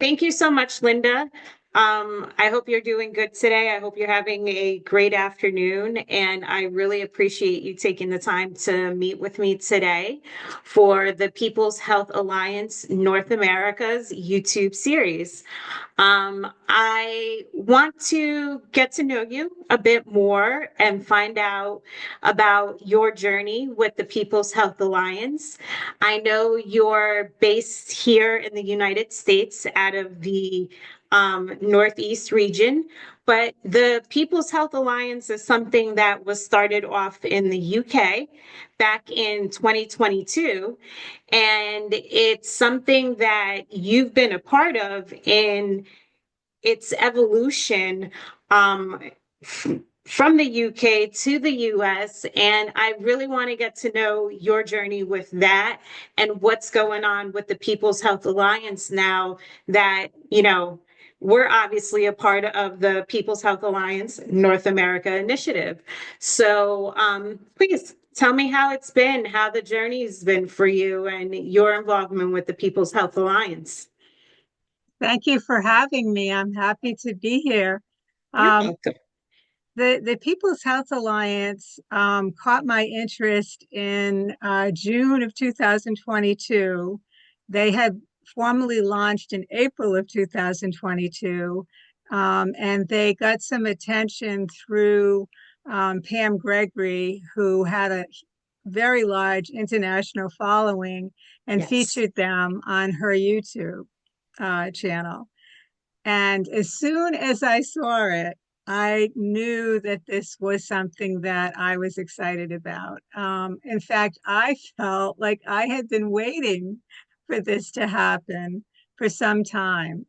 Thank you so much, Linda. I hope you're doing good today. I hope you're having a great afternoon, and I really appreciate you taking the time to meet with me today for the People's Health Alliance North America's YouTube series. I want to get to know you a bit more and find out about your journey with the People's Health Alliance. I know you're based here in the United States out of the Northeast region, but the People's Health Alliance is something that was started off in the UK back in 2022. And it's something that you've been a part of in its evolution from the UK to the US. And I really want to get to know your journey with that and what's going on with the People's Health Alliance now that, we're obviously a part of the People's Health Alliance North America initiative. So please tell me how it's been, how the journey's been for you and your involvement with the People's Health Alliance. Thank you for having me. I'm happy to be here. You're Um, welcome. the People's Health Alliance caught my interest in June of 2022. They had formally launched in April of 2022, and they got some attention through Pam Gregory, who had a very large international following and Yes. featured them on her YouTube channel. And as soon as I saw it, I knew that this was something that I was excited about. In fact, I felt like I had been waiting for this to happen for some time,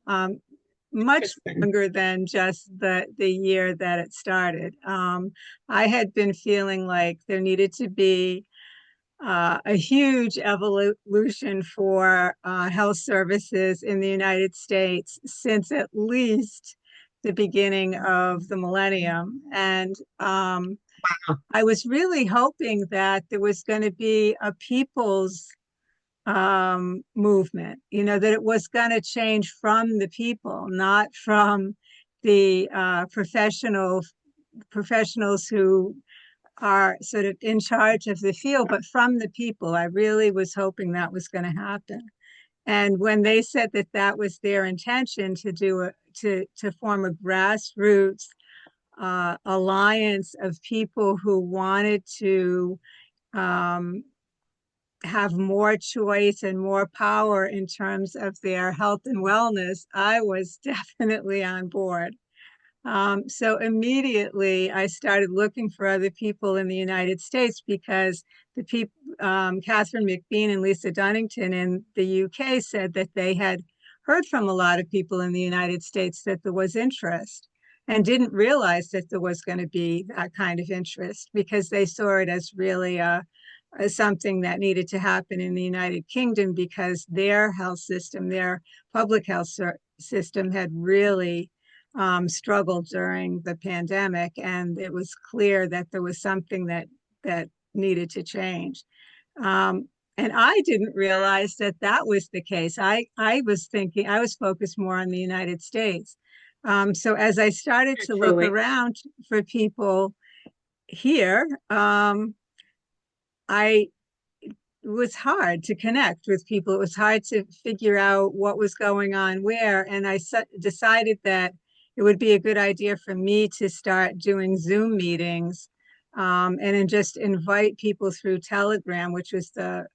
much Interesting. longer than just the year that it started. I had been feeling like there needed to be a huge evolution for health services in the United States since at least the beginning of the millennium. And I was really hoping that there was going to be a people's movement, that it was going to change from the people, not from the professionals who are sort of in charge of the field, but from the people. I really was hoping that was going to happen. And when they said that that was their intention to form a grassroots alliance of people who wanted to um, have more choice and more power in terms of their health and wellness, I was definitely on board. So immediately I started looking for other people in the United States because the people, Catherine McBean and Lisa Dunnington in the UK said that they had heard from a lot of people in the United States that there was interest and didn't realize that there was going to be that kind of interest because they saw it as really as something that needed to happen in the United Kingdom because their health system, their public health system had really struggled during the pandemic, and it was clear that there was something that needed to change. And I didn't realize that that was the case. I was thinking I was focused more on the United States. So as I started to look Truly. around for people here, I it was hard to connect with people. It was hard to figure out what was going on where. And I decided that it would be a good idea for me to start doing Zoom meetings and then just invite people through Telegram, which was the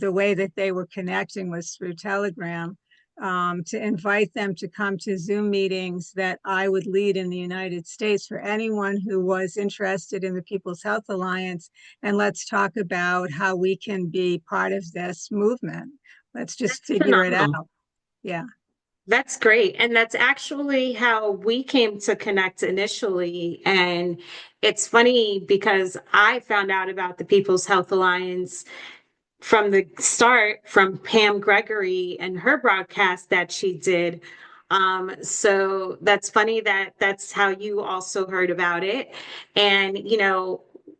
way that they were connecting was through Telegram, to invite them to come to Zoom meetings that I would lead in the United States for anyone who was interested in the People's Health Alliance. And let's talk about how we can be part of this movement. Let's just That's figure it phenomenal. out. Yeah. That's great. And that's actually how we came to connect initially. And it's funny because I found out about the People's Health Alliance from the start from Pam Gregory and her broadcast that she did. So that's funny that that's how you also heard about it. And,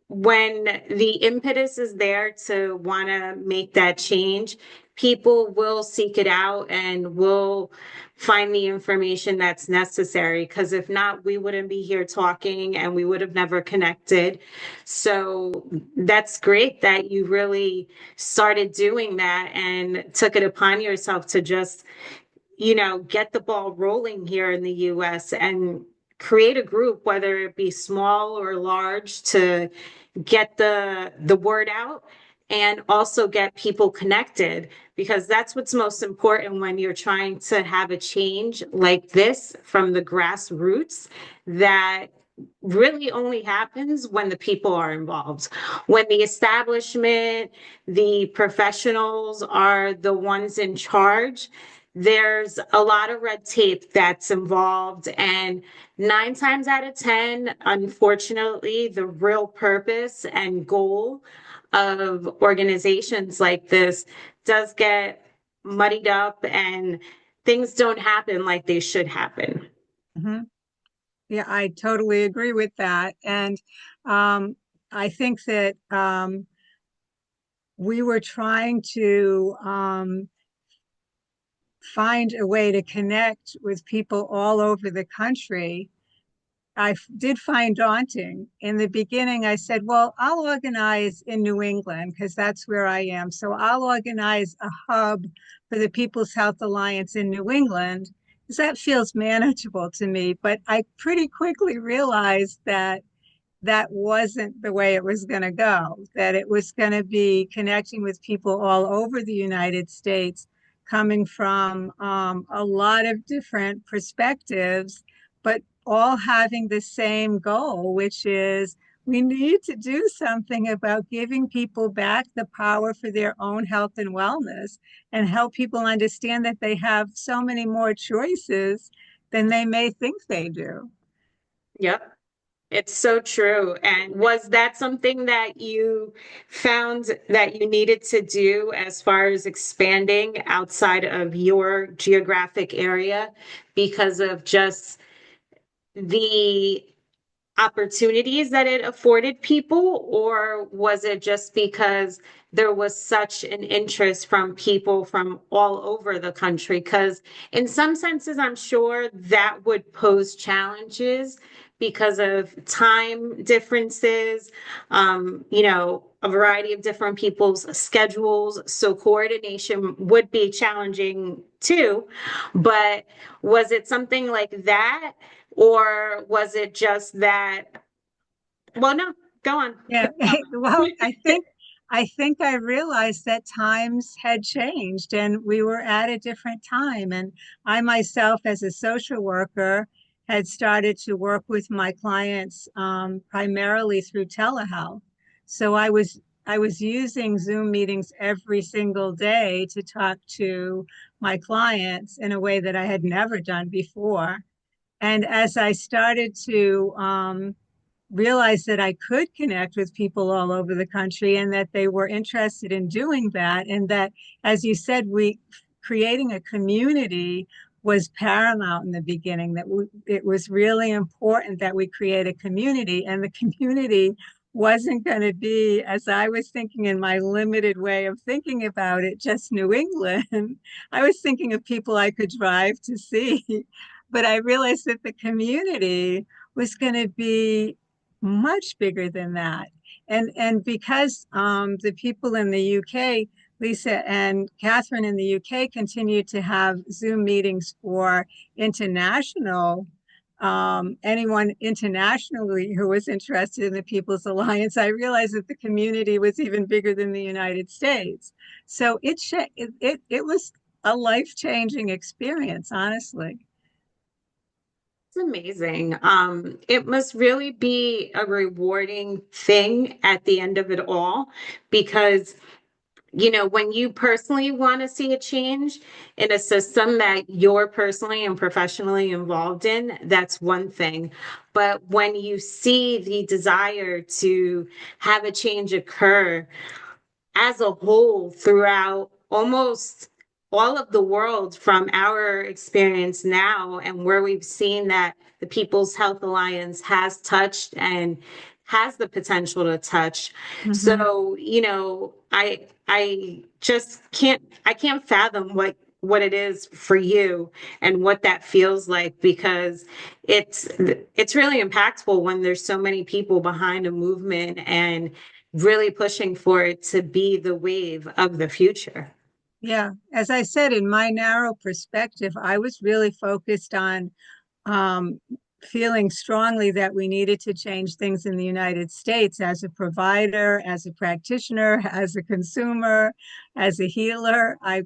when the impetus is there to want to make that change, people will seek it out and will find the information that's necessary. Because if not, we wouldn't be here talking and we would have never connected. So that's great that you really started doing that and took it upon yourself to just, get the ball rolling here in the US and create a group, whether it be small or large, to get the word out and also get people connected, because that's what's most important when you're trying to have a change like this from the grassroots, that really only happens when the people are involved. When the establishment, the professionals are the ones in charge, there's a lot of red tape that's involved. And 9 times out of 10, unfortunately, the real purpose and goal of organizations like this does get muddied up and things don't happen like they should happen. Mhm. Yeah, I totally agree with that. And um, I think that we were trying to find a way to connect with people all over the country. Did find daunting. In the beginning, I said, well, I'll organize in New England because that's where I am. So I'll organize a hub for the People's Health Alliance in New England because that feels manageable to me. But I pretty quickly realized that that wasn't the way it was going to go, that it was going to be connecting with people all over the United States, coming from a lot of different perspectives, but all having the same goal, which is we need to do something about giving people back the power for their own health and wellness and help people understand that they have so many more choices than they may think they do. Yep. It's so true. And was that something that you found that you needed to do as far as expanding outside of your geographic area because of just the opportunities that it afforded people, or was it just because there was such an interest from people from all over the country? Because in some senses, I'm sure that would pose challenges because of time differences, a variety of different people's schedules. So coordination would be challenging too. But was it something like that? Or was it just that? Well, no, go on. Yeah, well, I think I realized that times had changed and we were at a different time. And I myself, as a social worker, had started to work with my clients primarily through telehealth. So I was using Zoom meetings every single day to talk to my clients in a way that I had never done before. And as I started to realized that I could connect with people all over the country and that they were interested in doing that. And that, as you said, we creating a community was paramount in the beginning, that it was really important that we create a community. And the community wasn't going to be, as I was thinking in my limited way of thinking about it, just New England. I was thinking of people I could drive to see. But I realized that the community was going to be much bigger than that. And because the people in the UK, Lisa and Catherine in the UK, continue to have Zoom meetings for international, anyone internationally who was interested in the People's Alliance, I realized that the community was even bigger than the United States. So it was a life-changing experience, honestly. It's amazing. It must really be a rewarding thing at the end of it all because, when you personally want to see a change in a system that you're personally and professionally involved in, that's one thing. But when you see the desire to have a change occur as a whole throughout almost all of the world, from our experience now and where we've seen that the People's Health Alliance has touched and has the potential to touch. Hmm. So, I just can't fathom what it is for you and what that feels like, because it's really impactful when there's so many people behind a movement and really pushing for it to be the wave of the future. Yeah, as I said, in my narrow perspective, I was really focused on um, feeling strongly that we needed to change things in the United States as a provider, as a practitioner, as a consumer, as a healer. I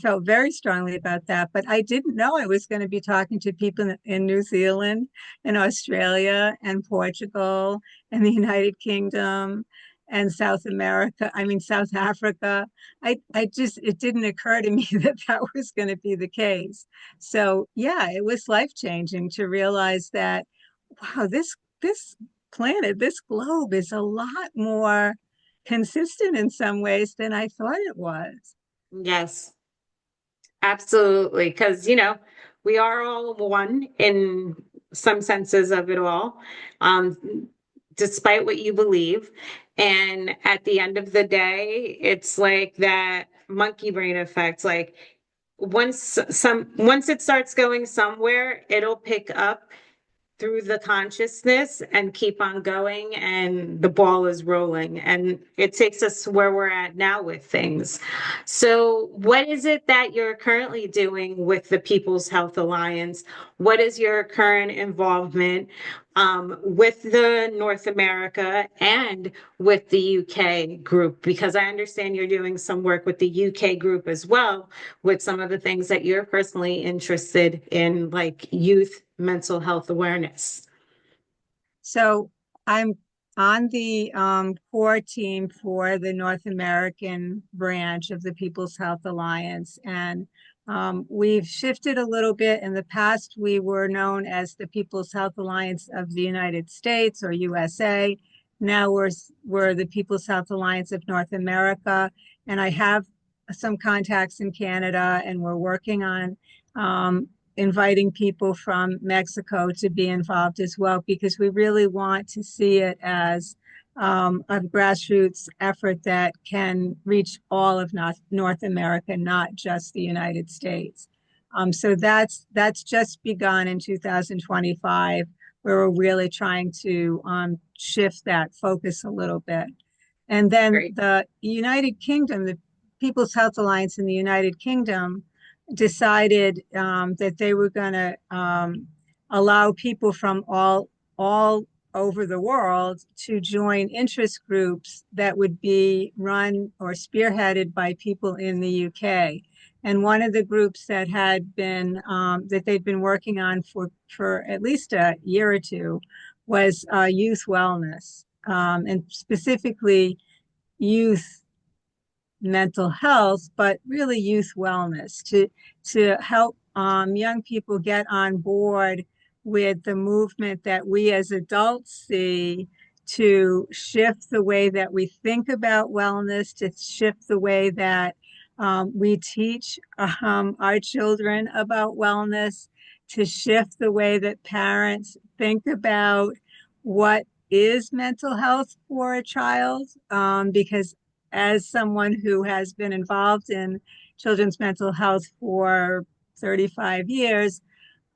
felt very strongly about that, but I didn't know I was going to be talking to people in New Zealand and Australia and Portugal and the United Kingdom and South America, I mean, South Africa. I just, it didn't occur to me that that was going to be the case. So yeah, it was life changing to realize that, wow, this planet, this globe is a lot more consistent in some ways than I thought it was. Yes. Absolutely, because we are all one in some senses of it all, despite what you believe. And at the end of the day, it's like that monkey brain effect. Like once it starts going somewhere, it'll pick up through the consciousness and keep on going, and the ball is rolling, and it takes us where we're at now with things. So what is it that you're currently doing with the People's Health Alliance? What is your current involvement with the North America and with the UK group? Because I understand you're doing some work with the UK group as well, with some of the things that you're personally interested in, like youth mental health awareness. So I'm on the core team for the North American branch of the People's Health Alliance. And we've shifted a little bit. In the past, we were known as the People's Health Alliance of the United States, or USA. Now we're the People's Health Alliance of North America. And I have some contacts in Canada, and we're working on inviting people from Mexico to be involved as well, because we really want to see it as a grassroots effort that can reach all of North America, not just the United States. So that's just begun in 2025, where we're really trying to shift that focus a little bit. And then Great. the United Kingdom, the People's Health Alliance in the United Kingdom, decided that they were going to allow people from all over the world to join interest groups that would be run or spearheaded by people in the UK. And one of the groups that had been that they'd been working on for at least a year or two was youth wellness, and specifically youth mental health, but really youth wellness to help young people get on board with the movement that we as adults see, to shift the way that we think about wellness, to shift the way that we teach our children about wellness, to shift the way that parents think about what is mental health for a child, because as someone who has been involved in children's mental health for 35 years,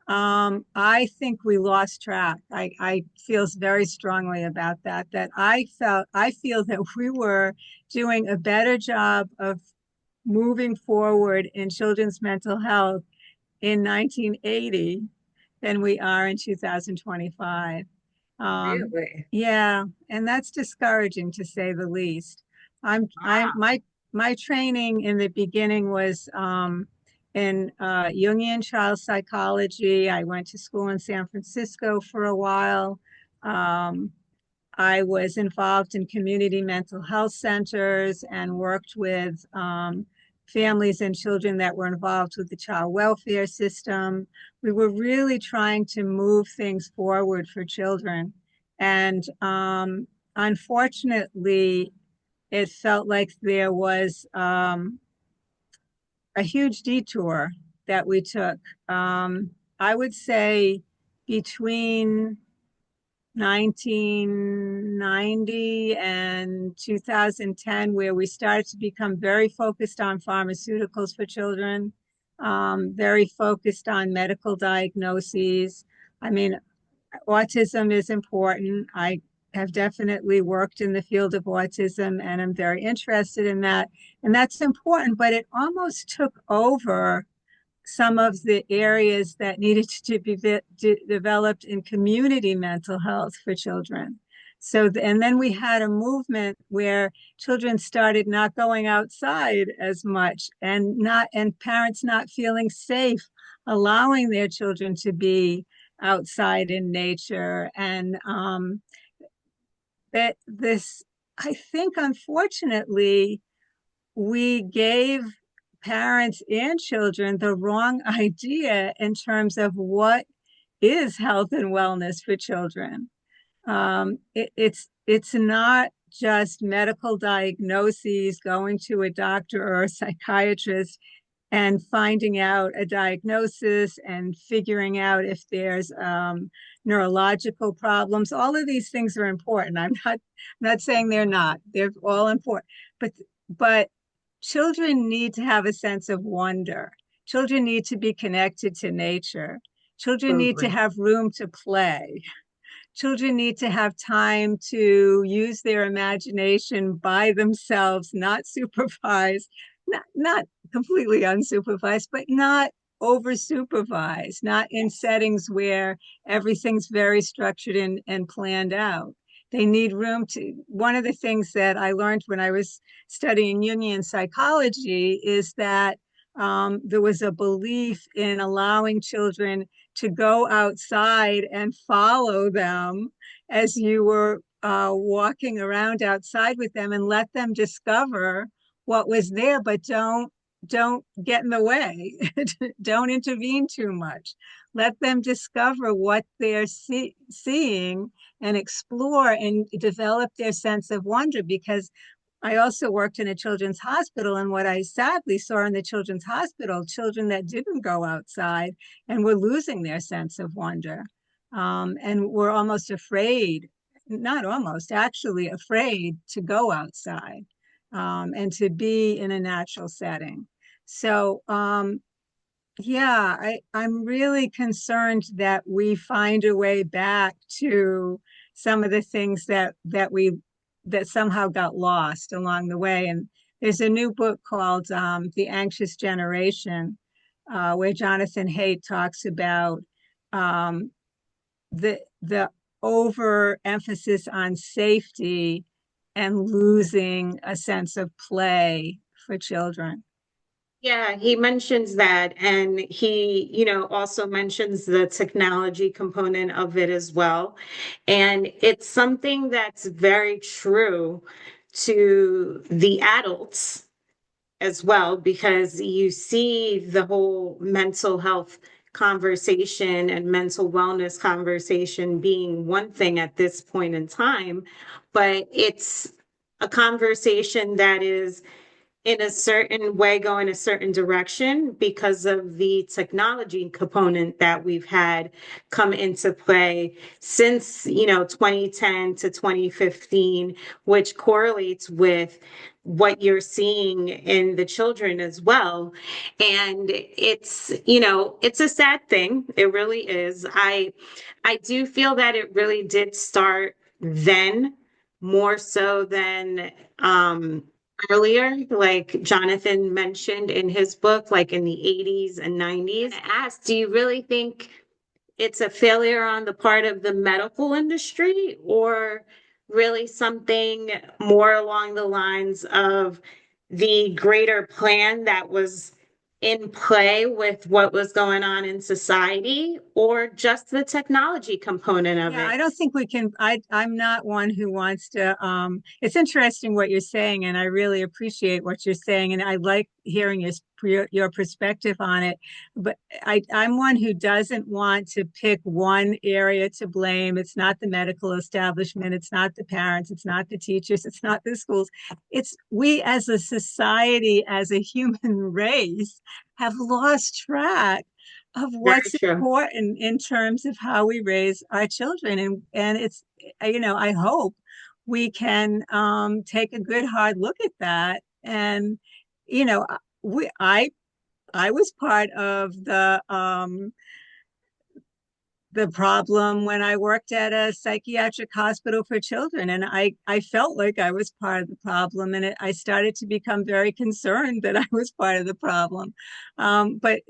I think we lost track. I feel very strongly about that, I feel that we were doing a better job of moving forward in children's mental health in 1980 than we are in 2025. Um, Really? yeah, and that's discouraging to say the least. I'm Wow. my training in the beginning was in Jungian child psychology. I went to school in San Francisco for a while. Um, I was involved in community mental health centers and worked with families and children that were involved with the child welfare system. We were really trying to move things forward for children. And unfortunately, it felt like there was a huge detour that we took. I would say between 1990 and 2010, where we started to become very focused on pharmaceuticals for children, very focused on medical diagnoses. I mean, autism is important. I have definitely worked in the field of autism and I'm very interested in that. And that's important, but it almost took over some of the areas that needed to be developed in community mental health for children. So, and then we had a movement where children started not going outside as much and parents not feeling safe, allowing their children to be outside in nature. And that this, I think, unfortunately, we gave parents and children the wrong idea in terms of what is health and wellness for children. It's not just medical diagnoses, going to a doctor or a psychiatrist and finding out a diagnosis and figuring out if there's neurological problems. All of these things are important. I'm not saying they're not. They're all important. But children need to have a sense of wonder. Children need to be connected to nature. Children need to Absolutely. have room to play. Children need to have time to use their imagination by themselves, not supervised, not completely unsupervised, but not over supervised, not in settings where everything's very structured and planned out. They need room to. One of the things that I learned when I was studying Jungian psychology is that there was a belief in allowing children to go outside and follow them as you were walking around outside with them and let them discover what was there, but don't get in the way. Don't intervene too much. Let them discover what they're seeing and explore and develop their sense of wonder, because I also worked in a children's hospital, and what I sadly saw in the children's hospital, children that didn't go outside and were losing their sense of wonder, and were almost afraid, not almost, actually afraid to go outside, and to be in a natural setting. So, yeah, I'm really concerned that we find a way back to some of the things that somehow got lost along the way. And there's a new book called The Anxious Generation, where Jonathan Haidt talks about the overemphasis on safety and losing a sense of play for children. Yeah, he mentions that. And he, also mentions the technology component of it as well. And it's something that's very true to the adults as well, because you see the whole mental health conversation and mental wellness conversation being one thing at this point in time, but it's a conversation that is in a certain way going a certain direction because of the technology component that we've had come into play since 2010 to 2015, which correlates with what you're seeing in the children as well. And it's a sad thing. It really is. I do feel that it really did start then, more so than earlier, like Jonathan mentioned in his book, like in the 80s and 90s. I asked, do you really think it's a failure on the part of the medical industry, or really something more along the lines of the greater plan that was in play with what was going on in society, or just the technology component of Yeah, I it? don't think we can. I'm not one who wants to. It's interesting what you're saying, and I really appreciate what you're saying, and I like hearing your perspective on it. But I'm one who doesn't want to pick one area to blame. It's not the medical establishment. It's not the parents. It's not the teachers. It's not the schools. It's we as a society, as a human race, have lost track of Very what's true. important in terms of how we raise our children. And it's, I hope we can take a good hard look at that. And, you know, we, I was part of the problem when I worked at a psychiatric hospital for children. And I felt like I was part of the problem. And I started to become very concerned that I was part of the problem. But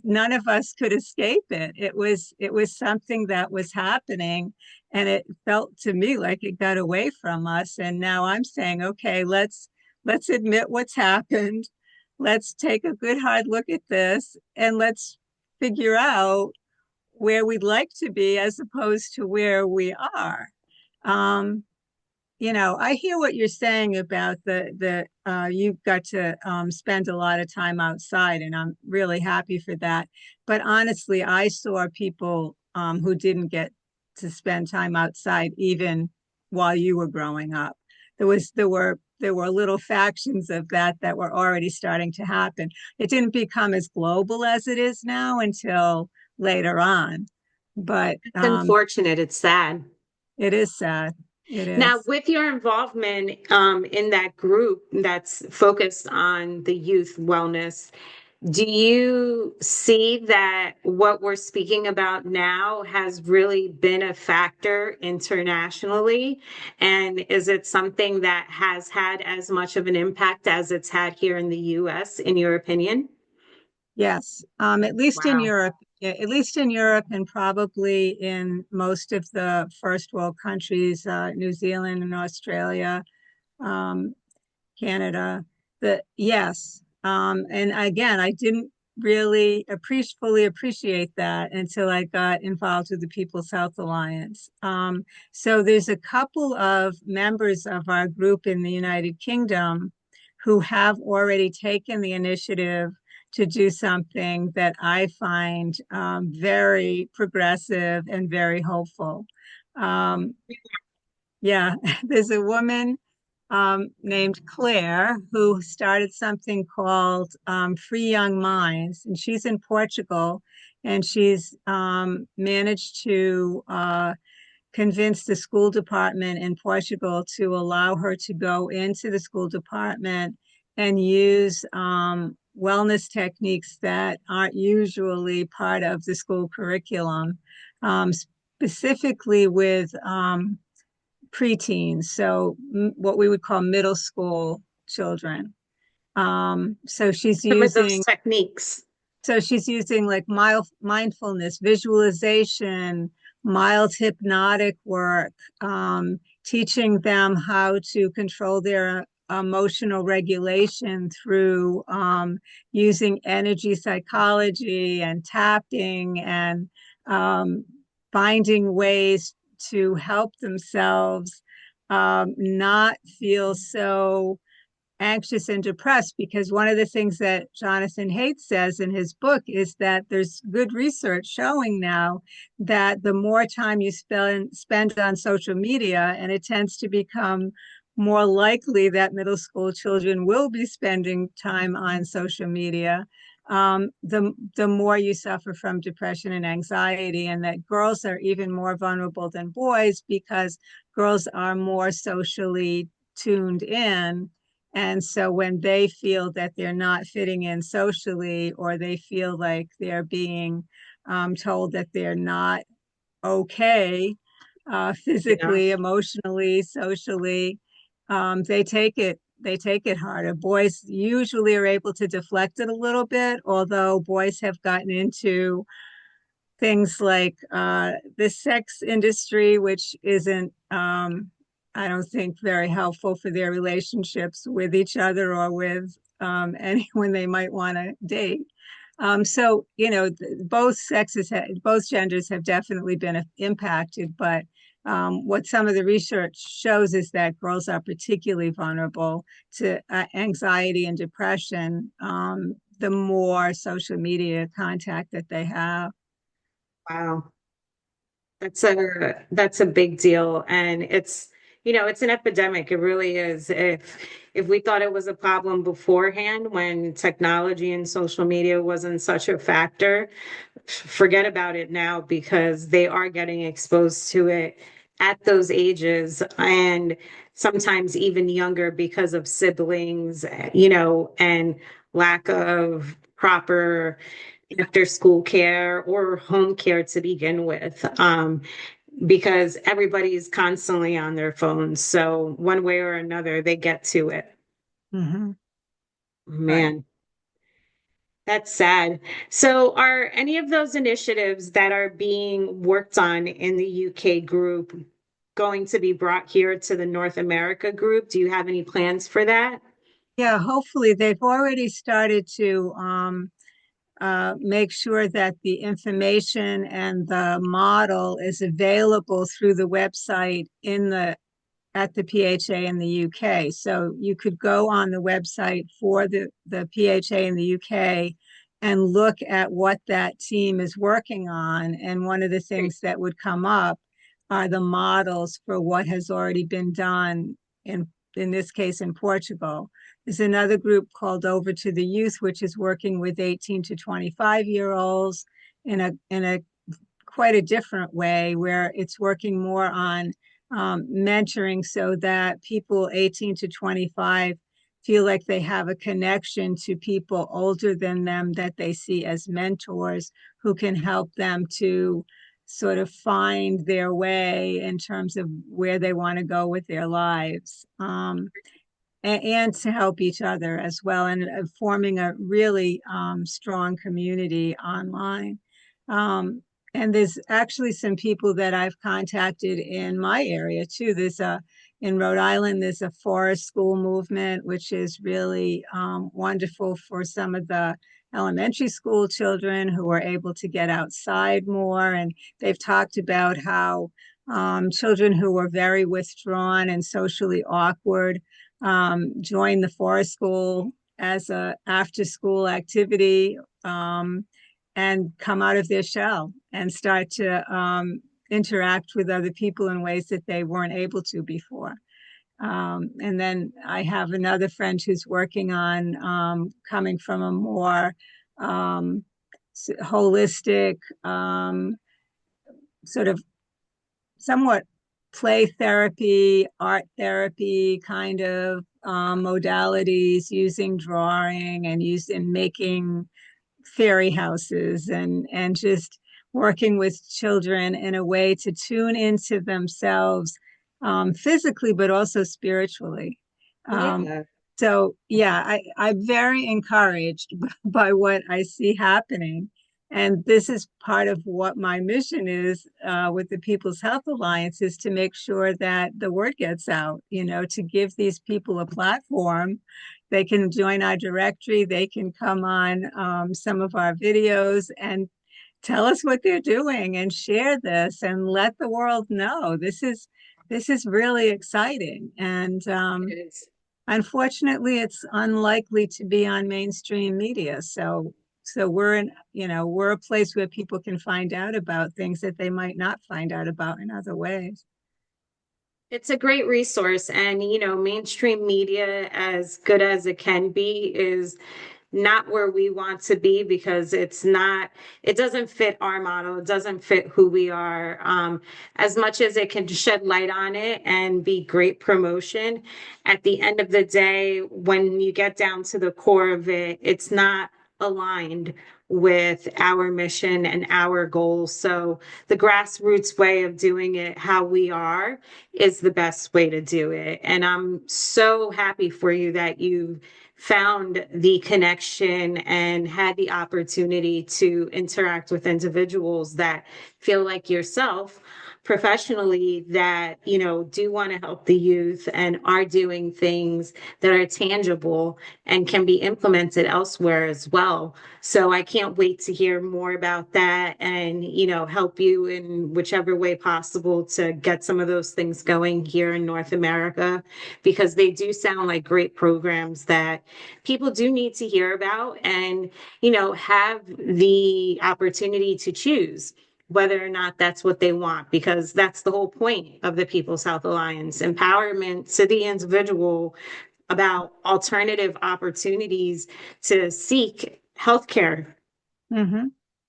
none of us could escape it. It was something that was happening. And it felt to me like it got away from us. And now I'm saying, okay, let's admit what's happened. Let's take a good hard look at this and let's figure out where we'd like to be as opposed to where we are. Um, I hear what you're saying about the you got to spend a lot of time outside, and I'm really happy for that. But honestly, I saw people who didn't get to spend time outside even while you were growing up. There were little factions of that were already starting to happen. It didn't become as global as it is now until later on, but It's unfortunate. It's sad. it is sad. It Now, is. with your involvement in that group that's focused on the youth wellness, do you see that what we're speaking about now has really been a factor internationally? And is it something that has had as much of an impact as it's had here in the US, in your opinion? Yes, at least in Wow. Europe, at least in Europe, and probably in most of the first world countries, New Zealand and Australia, um, Canada. Yes, and again, I didn't really fully appreciate that until I got involved with the People's Health Alliance. So there's a couple of members of our group in the United Kingdom who have already taken the initiative to do something that I find very progressive and very hopeful. Um, yeah, there's a woman named Claire who started something called Free Young Minds, and she's in Portugal, and she's managed to convince the school department in Portugal to allow her to go into the school department and use wellness techniques that aren't usually part of the school curriculum, specifically with preteens, so what we would call middle school children. So she's Some of those using techniques. so she's using like mild mindfulness, visualization, mild hypnotic work, teaching them how to control their emotional regulation through using energy psychology and tapping and um, finding ways to help themselves not feel so anxious and depressed, because one of the things that Jonathan Haidt says in his book is that there's good research showing now that the more time you spend on social media, and it tends to become more likely that middle school children will be spending time on social media, the more you suffer from depression and anxiety, and that girls are even more vulnerable than boys because girls are more socially tuned in, and so when they feel that they're not fitting in socially, or they feel like they're being told that they're not okay, Yeah. physically, emotionally, socially, they take it harder. Boys usually are able to deflect it a little bit, although boys have gotten into things like the sex industry, which isn't, I don't think, very helpful for their relationships with each other or with anyone they might want to date. So, both genders have definitely been impacted, but what some of the research shows is that girls are particularly vulnerable to anxiety and depression, the more social media contact that they have. Wow. That's a big deal. And it's, It's an epidemic. It really is. If we thought it was a problem beforehand when technology and social media wasn't such a factor, forget about it now because they are getting exposed to it at those ages and sometimes even younger because of siblings, and lack of proper after school care or home care to begin with. Because everybody's constantly on their phones. So one way or another, they get to it. Hmm. Right. Man, that's sad. So are any of those initiatives that are being worked on in the UK group going to be brought here to the North America group? Do you have any plans for that? Yeah, hopefully they've already started to make sure that the information and the model is available through the website in the at the PHA in the UK. So you could go on the website for the PHA in the UK and look at what that team is working on. And one of the Great. things that would come up are the models for what has already been done in this case in Portugal. There's another group called Over to the Youth, which is working with 18 to 25-year-olds in a quite a different way, where it's working more on mentoring so that people 18 to 25 feel like they have a connection to people older than them that they see as mentors who can help them to sort of find their way in terms of where they want to go with their lives. And to help each other as well, and forming a really strong community online. Um, and there's actually some people that I've contacted in my area too. In Rhode Island, there's a forest school movement, which is really wonderful for some of the elementary school children who are able to get outside more. And they've talked about how children who are very withdrawn and socially awkward join the forest school as a after school activity, and come out of their shell and start to interact with other people in ways that they weren't able to before. And then I have another friend who's working on coming from a more holistic, sort of somewhat play therapy, art therapy kind of modalities, using drawing and using making fairy houses, and just working with children in a way to tune into themselves physically, but also spiritually. Um, Yeah. so yeah, I'm very encouraged by what I see happening. And this is part of what my mission is with the People's Health Alliance, is to make sure that the word gets out, to give these people a platform. They can join our directory. They can come on some of our videos and tell us what they're doing and share this and let the world know. This is really exciting. And It is. unfortunately, it's unlikely to be on mainstream media. So we're a place where people can find out about things that they might not find out about in other ways. It's a great resource. And, mainstream media, as good as it can be, is not where we want to be because it doesn't fit our model. It doesn't fit who we are. As much as it can shed light on it and be great promotion, at the end of the day, when you get down to the core of it, it's not aligned with our mission and our goals. So the grassroots way of doing it, how we are, is the best way to do it. And I'm so happy for you that you've found the connection and had the opportunity to interact with individuals that feel like yourself professionally that do want to help the youth and are doing things that are tangible and can be implemented elsewhere as well. So I can't wait to hear more about that and help you in whichever way possible to get some of those things going here in North America, because they do sound like great programs that people do need to hear about and have the opportunity to choose. whether or not that's what they want, because that's the whole point of the People's Health Alliance, empowerment to the individual about alternative opportunities to seek healthcare. Mm-hmm.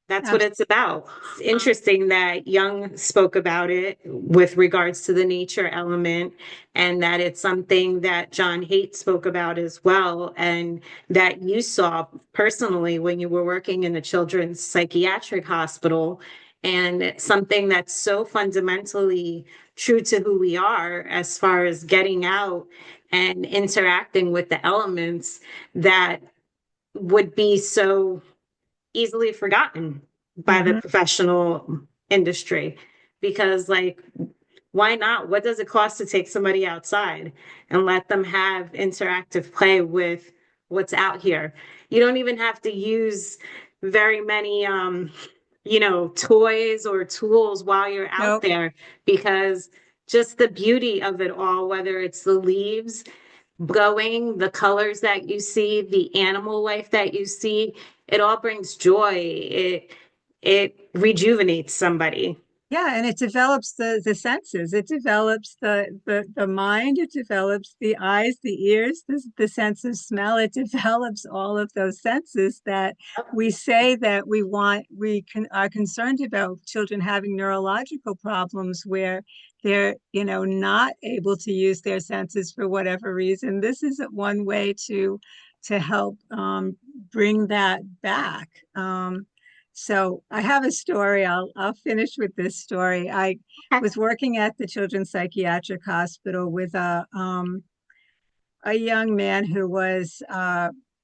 That's what Absolutely. it's about. It's interesting that Young spoke about it with regards to the nature element, and that it's something that John Haidt spoke about as well, and that you saw personally when you were working in a children's psychiatric hospital, and something that's so fundamentally true to who we are as far as getting out and interacting with the elements that would be so easily forgotten by the Mm-hmm. professional industry, because like, why not? What does it cost to take somebody outside and let them have interactive play with what's out here? You don't even have to use very many toys or tools while you're out Nope. there, because just the beauty of it all, whether it's the leaves glowing, the colors that you see, the animal life that you see, it all brings joy. It rejuvenates somebody. Yeah, and it develops the senses. It develops the mind. It develops the eyes, the ears, the sense of smell. It develops all of those senses that we say that we want. Are concerned about children having neurological problems where they're, not able to use their senses for whatever reason. This is one way to help bring that back. So I have a story. I'll finish with this story. I was working at the Children's Psychiatric Hospital with a young man who was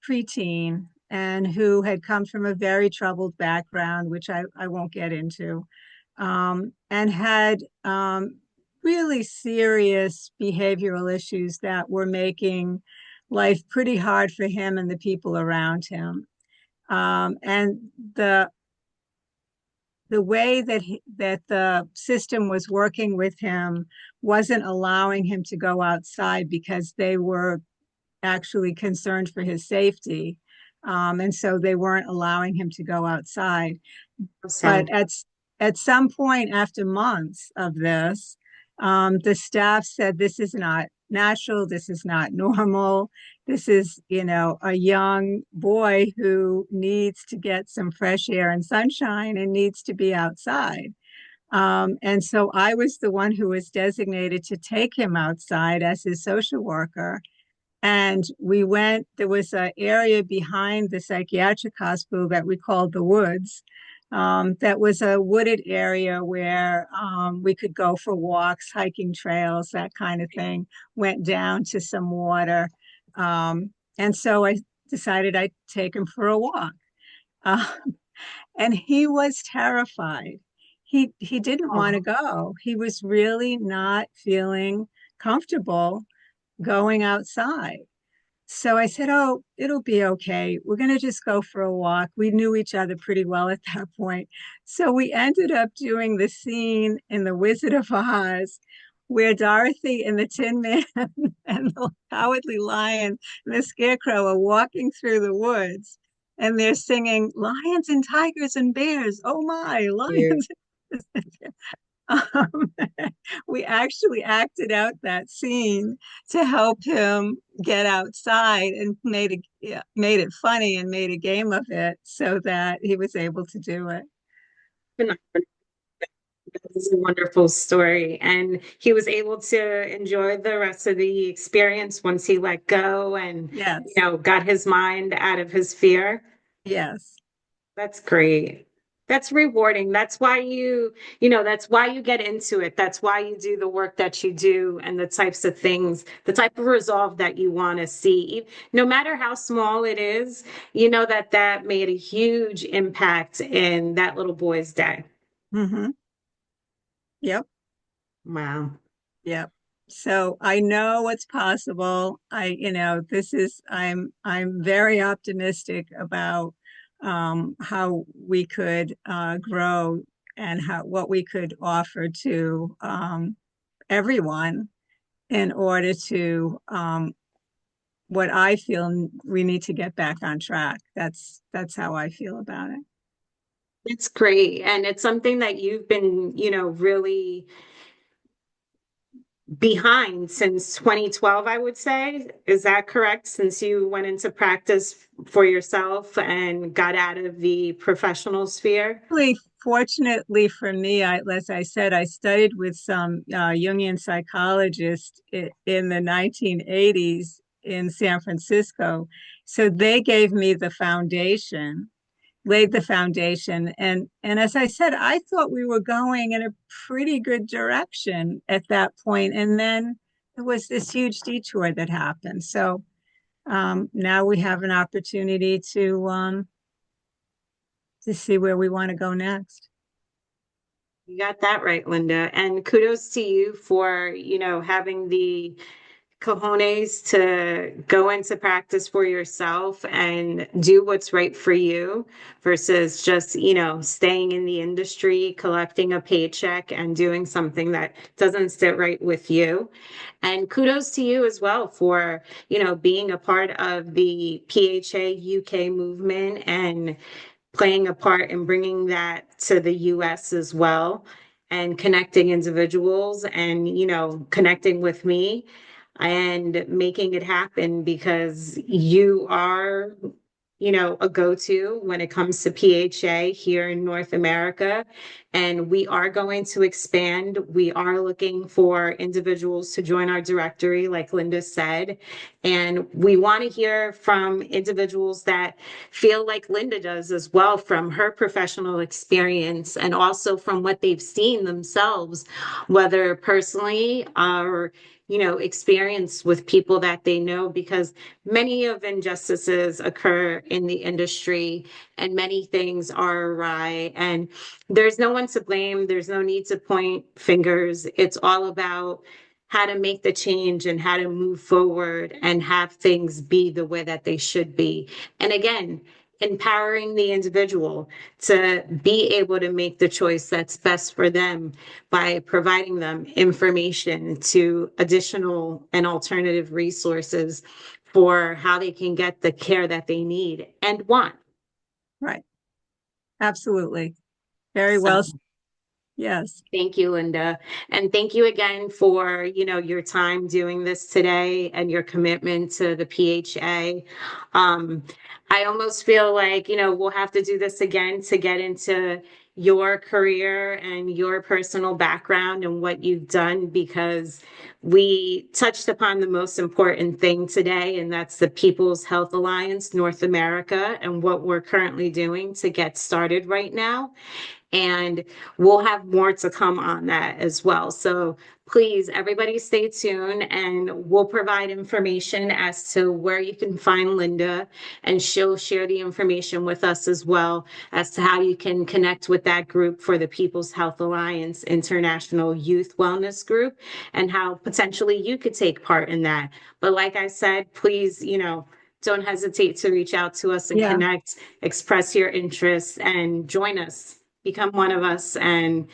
preteen and who had come from a very troubled background, which I won't get into, and had really serious behavioral issues that were making life pretty hard for him and the people around him. And the way that the system was working with him wasn't allowing him to go outside because they were actually concerned for his safety. And so they weren't allowing him to go outside. But So at some point after months of this, the staff said, this is not natural. This is not normal. This is, a young boy who needs to get some fresh air and sunshine and needs to be outside. And so I was the one who was designated to take him outside as his social worker. And we went, there was an area behind the psychiatric hospital that we called the woods. That was a wooded area where we could go for walks, hiking trails, that kind of thing. Went down to some water. And so I decided I'd take him for a walk. Uh, and he was terrified. He didn't want to oh, go. He was really not feeling comfortable going outside. So I said, "Oh, it'll be okay. We're going to just go for a walk." We knew each other pretty well at that point. So we ended up doing the scene in The Wizard of Oz where Dorothy and the Tin Man and the Cowardly Lion and the Scarecrow are walking through the woods and they're singing lions and tigers and bears. Oh my, yeah. lions. Um, we actually acted out that scene to help him get outside and made it funny and made a game of it so that he was able to do it. This is a wonderful story. And he was able to enjoy the rest of the experience once he let go and, Yes, got his mind out of his fear. yes. That's great. That's rewarding. That's why you get into it. That's why you do the work that you do and the types of things, the type of resolve that you want to see. No matter how small it is, you know that made a huge impact in that little boy's day. Mm-hmm. Yep, Wow. yep. So I know what's possible. I'm very optimistic about how we could grow and what we could offer to everyone in order to what I feel we need to get back on track. That's how I feel about it. It's great. And it's something that you've been, really behind since 2012, I would say. Is that correct? Since you went into practice for yourself and got out of the professional sphere? Really, fortunately for me, as I said, I studied with some Jungian psychologists in the 1980s in San Francisco. So they gave me the foundation, laid the foundation. And as I said, I thought we were going in a pretty good direction at that point. And then there was this huge detour that happened. So now we have an opportunity to see where we want to go next. You got that right, Linda. And kudos to you for, having the cojones to go into practice for yourself and do what's right for you versus just, staying in the industry, collecting a paycheck and doing something that doesn't sit right with you. And kudos to you as well for, being a part of the PHA UK movement and playing a part in bringing that to the US as well and connecting individuals and, connecting with me and making it happen because you are, a go-to when it comes to PHA here in North America. And we are going to expand. We are looking for individuals to join our directory, like Linda said. And we want to hear from individuals that feel like Linda does as well from her professional experience and also from what they've seen themselves, whether personally or experience with people that they know, because many of injustices occur in the industry and many things are awry. And there's no one to blame. There's no need to point fingers. It's all about how to make the change and how to move forward and have things be the way that they should be. And again, empowering the individual to be able to make the choice that's best for them by providing them information to additional and alternative resources for how they can get the care that they need and want. Right. Absolutely. Very So well. Yes. thank you, Linda. And thank you again for, your time doing this today and your commitment to the PHA. Um, I almost feel like, we'll have to do this again to get into your career and your personal background and what you've done because we touched upon the most important thing today, and that's the People's Health Alliance North America and what we're currently doing to get started right now. And we'll have more to come on that as well. So please, everybody stay tuned and we'll provide information as to where you can find Linda and she'll share the information with us as well as to how you can connect with that group for the People's Health Alliance International Youth Wellness Group and how potentially you could take part in that. But like I said, please, don't hesitate to reach out to us and Yeah. connect, express your interests and join us, become one of us and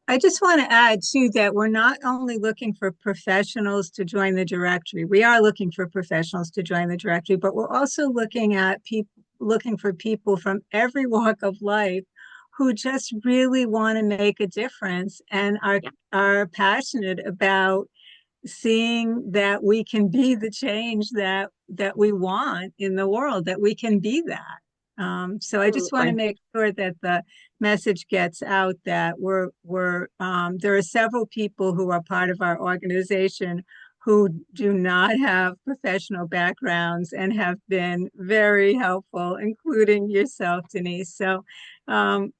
I just want to add too that we're not only looking for professionals to join the directory. We are looking for professionals to join the directory, but we're also looking for people from every walk of life who just really want to make a difference and yeah, are passionate about seeing that we can be the change that we want in the world, that we can be that. So I just want to absolutely. make sure that the message gets out that there are several people who are part of our organization who do not have professional backgrounds and have been very helpful, including yourself, Denise. So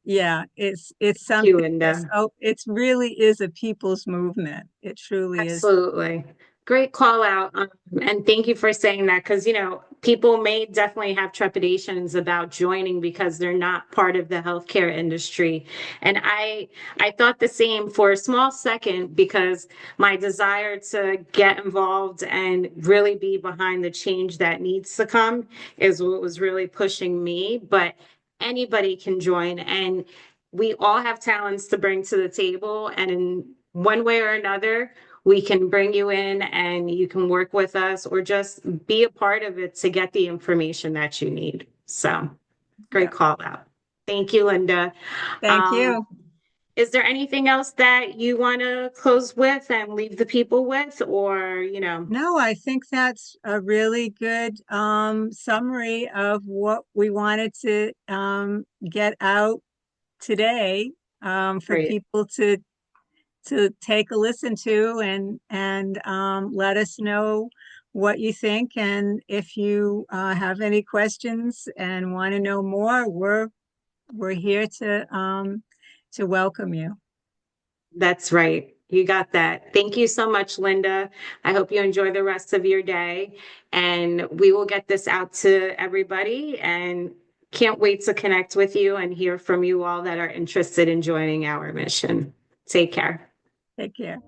yeah, it's Thank you, something that's, Linda. oh, it really is a people's movement. It truly is. Absolutely. Great call out. And thank you for saying that because, people may definitely have trepidations about joining because they're not part of the healthcare industry. And I thought the same for a small second because my desire to get involved and really be behind the change that needs to come is what was really pushing me. But anybody can join and we all have talents to bring to the table. And in one way or another, we can bring you in and you can work with us or just be a part of it to get the information that you need. So great Yeah. call out. Thank you, Linda. Thank Um, you. is there anything else that you want to close with and leave the people with, or, No, I think that's a really good summary of what we wanted to get out today for great. people to take a listen to and let us know what you think. And if you have any questions and want to know more, we're here to welcome you. That's right. You got that. Thank you so much, Linda. I hope you enjoy the rest of your day. And we will get this out to everybody and can't wait to connect with you and hear from you all that are interested in joining our mission. Take care. Take care.